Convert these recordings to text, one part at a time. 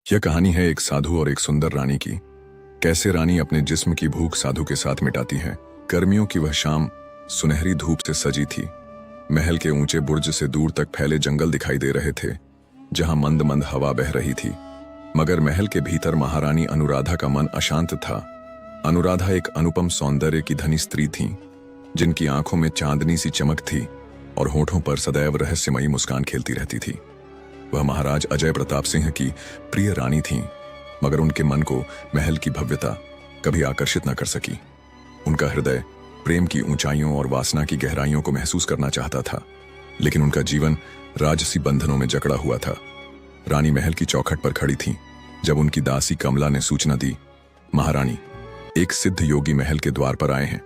यह कहानी है एक साधु और एक सुंदर रानी की। कैसे रानी अपने जिस्म की भूख साधु के साथ मिटाती है। गर्मियों की वह शाम सुनहरी धूप से सजी थी। महल के ऊंचे बुर्ज से दूर तक फैले जंगल दिखाई दे रहे थे, जहां मंद मंद हवा बह रही थी। मगर महल के भीतर महारानी अनुराधा का मन अशांत था। अनुराधा एक अनुपम सौंदर्य की धनी स्त्री थी, जिनकी आंखों में चांदनी सी चमक थी और होठों पर सदैव रहस्यमयी मुस्कान खेलती रहती थी। वह महाराज अजय प्रताप सिंह की प्रिय रानी थीं, मगर उनके मन को महल की भव्यता कभी आकर्षित न कर सकी। उनका हृदय प्रेम की ऊंचाइयों और वासना की गहराइयों को महसूस करना चाहता था, लेकिन उनका जीवन राजसी बंधनों में जकड़ा हुआ था। रानी महल की चौखट पर खड़ी थी जब उनकी दासी कमला ने सूचना दी, महारानी, एक सिद्ध योगी महल के द्वार पर आए हैं।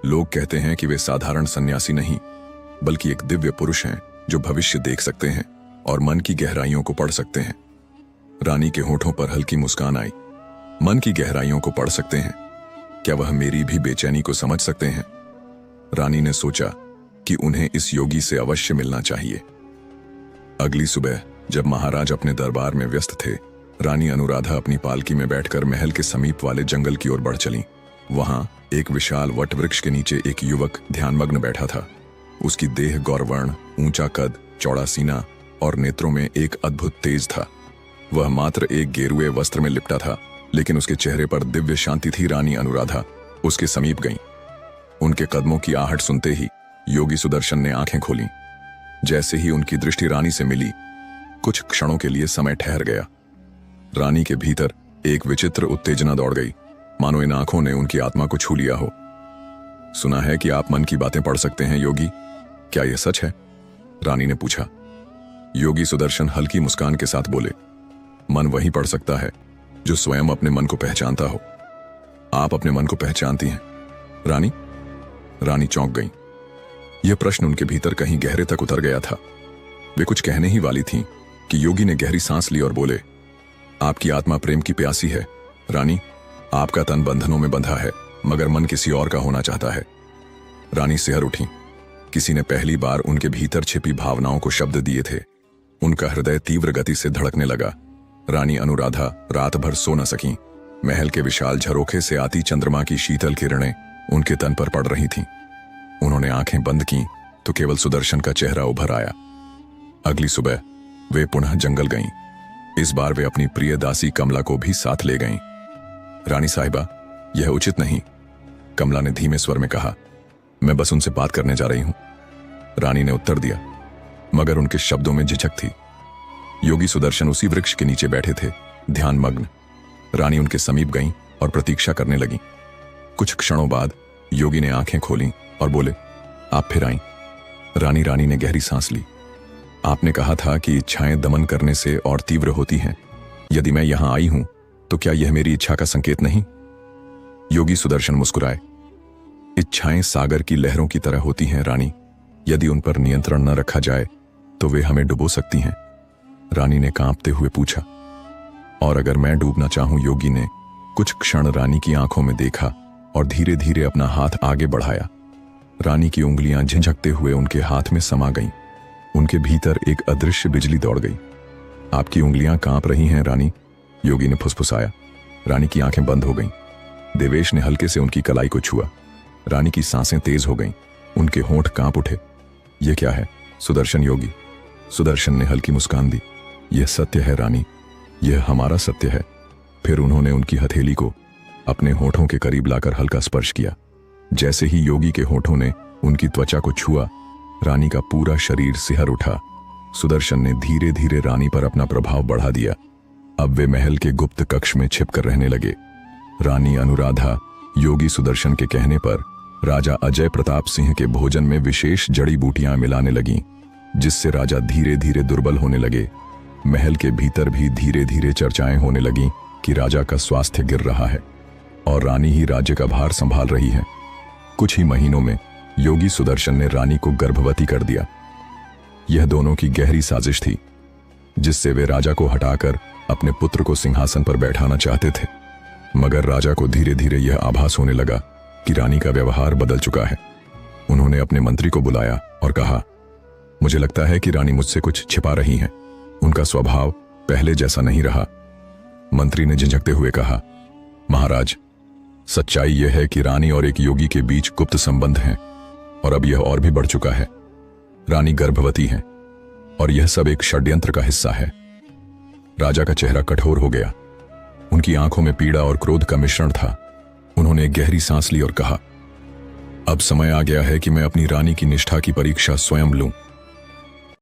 लोग कहते हैं कि वे साधारण सन्यासी नहीं, बल्कि एक दिव्य पुरुष हैं जो भविष्य देख सकते हैं और मन की गहराइयों को पढ़ सकते हैं। रानी के होठों पर हल्की मुस्कान आई। मन की गहराइयों को पढ़ सकते हैं? क्या वह मेरी भी बेचैनी को समझ सकते हैं? रानी ने सोचा कि उन्हें इस योगी से अवश्य मिलना चाहिए। अगली सुबह जब महाराज अपने दरबार में व्यस्त थे, रानी अनुराधा अपनी पालकी में बैठकर महल के समीप वाले जंगल की ओर बढ़ चली। वहां एक विशाल वटवृक्ष के नीचे एक युवक ध्यानमग्न बैठा था। उसकी देह गौरवर्ण, ऊंचा कद, चौड़ा सीना और नेत्रों में एक अद्भुत तेज था। वह मात्र एक गेरुए वस्त्र में लिपटा था, लेकिन उसके चेहरे पर दिव्य शांति थी। रानी अनुराधा उसके समीप गईं। उनके कदमों की आहट सुनते ही योगी सुदर्शन ने आंखें खोलीं। जैसे ही उनकी दृष्टि रानी से मिली, कुछ क्षणों के लिए समय ठहर गया। रानी के भीतर एक विचित्र उत्तेजना दौड़ गई, मानो इन आंखों ने उनकी आत्मा को छू लिया हो। सुना है कि आप मन की बातें पढ़ सकते हैं योगी, क्या यह सच है? रानी ने पूछा। योगी सुदर्शन हल्की मुस्कान के साथ बोले, मन वही पढ़ सकता है जो स्वयं अपने मन को पहचानता हो। आप अपने मन को पहचानती हैं रानी? रानी चौंक गईं। यह प्रश्न उनके भीतर कहीं गहरे तक उतर गया था। वे कुछ कहने ही वाली थीं कि योगी ने गहरी सांस ली और बोले, आपकी आत्मा प्रेम की प्यासी है रानी। आपका तन बंधनों में बंधा है, मगर मन किसी और का होना चाहता है। रानी सिहर उठी। किसी ने पहली बार उनके भीतर छिपी भावनाओं को शब्द दिए थे। उनका हृदय तीव्र गति से धड़कने लगा। रानी अनुराधा रात भर सो न सकी। महल के विशाल झरोखे से आती चंद्रमा की शीतल किरणें उनके तन पर पड़ रही थीं। उन्होंने आंखें बंद की तो केवल सुदर्शन का चेहरा उभर आया। अगली सुबह वे पुनः जंगल गईं। इस बार वे अपनी प्रिय दासी कमला को भी साथ ले गईं। रानी साहिबा, यह उचित नहीं, कमला ने धीमे स्वर में कहा। मैं बस उनसे बात करने जा रही हूं, रानी ने उत्तर दिया, मगर उनके शब्दों में झिझक थी। योगी सुदर्शन उसी वृक्ष के नीचे बैठे थे, ध्यानमग्न। रानी उनके समीप गईं और प्रतीक्षा करने लगी। कुछ क्षणों बाद योगी ने आंखें खोलीं और बोले, आप फिर आईं। रानी ने गहरी सांस ली। आपने कहा था कि इच्छाएं दमन करने से और तीव्र होती हैं। यदि मैं यहां आई हूं तो क्या यह मेरी इच्छा का संकेत नहीं? योगी सुदर्शन मुस्कुराए। इच्छाएं सागर की लहरों की तरह होती हैं रानी। यदि उन पर नियंत्रण न रखा जाए तो वे हमें डुबो सकती हैं। रानी ने कांपते हुए पूछा, और अगर मैं डूबना चाहूं? योगी ने कुछ क्षण रानी की आंखों में देखा और धीरे धीरे अपना हाथ आगे बढ़ाया। रानी की उंगलियां झिझकते हुए उनके हाथ में समा गईं। उनके भीतर एक अदृश्य बिजली दौड़ गई। आपकी उंगलियां कांप रही हैं रानी, योगी ने फुसफुसाया। रानी की आंखें बंद हो गईं। देवेश ने हल्के से उनकी कलाई को छुआ। रानी की सांसें तेज हो गईं। उनके होंठ कांप उठे। यह क्या है? सुदर्शन योगी। सुदर्शन ने हल्की मुस्कान दी। यह सत्य है रानी, यह हमारा सत्य है। फिर उन्होंने उनकी हथेली को अपने होठों के करीब लाकर हल्का स्पर्श किया। जैसे ही योगी के होठों ने उनकी त्वचा को छुआ, रानी का पूरा शरीर सिहर उठा। सुदर्शन ने धीरे धीरे रानी पर अपना प्रभाव बढ़ा दिया। अब वे महल के गुप्त कक्ष में छिपकर रहने लगे। रानी अनुराधा योगी सुदर्शन के कहने पर राजा अजय प्रताप सिंह के भोजन में विशेष जड़ी बूटियां मिलाने लगीं, जिससे राजा धीरे धीरे दुर्बल होने लगे। महल के भीतर भी धीरे धीरे चर्चाएं होने लगीं कि राजा का स्वास्थ्य गिर रहा है और रानी ही राज्य का भार संभाल रही है। कुछ ही महीनों में योगी सुदर्शन ने रानी को गर्भवती कर दिया। यह दोनों की गहरी साजिश थी, जिससे वे राजा को हटाकर अपने पुत्र को सिंहासन पर बैठाना चाहते थे। मगर राजा को धीरे धीरे यह आभास होने लगा कि रानी का व्यवहार बदल चुका है। उन्होंने अपने मंत्री को बुलाया और कहा, मुझे लगता है कि रानी मुझसे कुछ छिपा रही हैं। उनका स्वभाव पहले जैसा नहीं रहा। मंत्री ने झिझकते हुए कहा, महाराज, सच्चाई यह है कि रानी और एक योगी के बीच गुप्त संबंध हैं, और अब यह और भी बढ़ चुका है। रानी गर्भवती है और यह सब एक षड्यंत्र का हिस्सा है। राजा का चेहरा कठोर हो गया। उनकी आंखों में पीड़ा और क्रोध का मिश्रण था। उन्होंने एक गहरी सांस ली और कहा, अब समय आ गया है कि मैं अपनी रानी की निष्ठा की परीक्षा स्वयं लूं।